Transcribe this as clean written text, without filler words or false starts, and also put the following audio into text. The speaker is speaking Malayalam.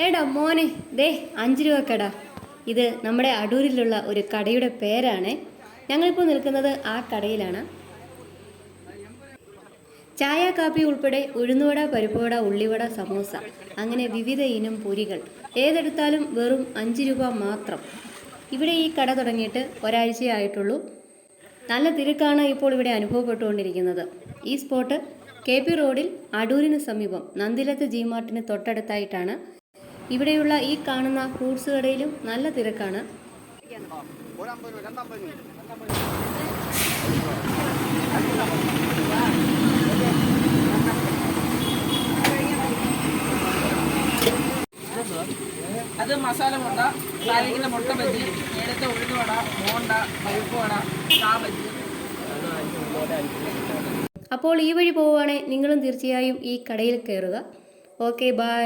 എടാ മോനെ, ദേ 5 രൂപ കട. ഇത് നമ്മുടെ അടൂരിലുള്ള ഒരു കടയുടെ പേരാണ്. ഞങ്ങളിപ്പോൾ നിൽക്കുന്നത് ആ കടയിലാണ്. ചായ കാപ്പി ഉൾപ്പെടെ ഉഴുന്നുവട, പരിപ്പുവട, ഉള്ളിവട, സമൂസ, അങ്ങനെ വിവിധ ഇനം പൊരികൾ ഏതെടുത്താലും വെറും 5 രൂപ മാത്രം. ഇവിടെ ഈ കട തുടങ്ങിയിട്ട് ഒരാഴ്ചയായിട്ടുള്ളൂ. നല്ല തിരക്കാണ് ഇപ്പോൾ ഇവിടെ അനുഭവപ്പെട്ടുകൊണ്ടിരിക്കുന്നത്. ഈ സ്പോട്ട് KP റോഡിൽ അടൂരിന് സമീപം നന്ദിലത്ത് G-മാർട്ടിന് തൊട്ടടുത്തായിട്ടാണ്. ഇവിടെയുള്ള ഈ കാണുന്ന ഫ്രൂട്ട്സ് കടയിലും നല്ല തിരക്കാണ്. അത് മസാല മുട്ട, താലിക്കുന്ന മുട്ട ബജി, നേരത്തെ ഉഴുന്നുവട, ബോണ്ട, പരിപ്പുവട, കാ ബജി. അപ്പോൾ ഈ വഴി പോവുകയാണെങ്കിൽ നിങ്ങളും തീർച്ചയായും ഈ കടയിൽ കയറുക. Okay, by.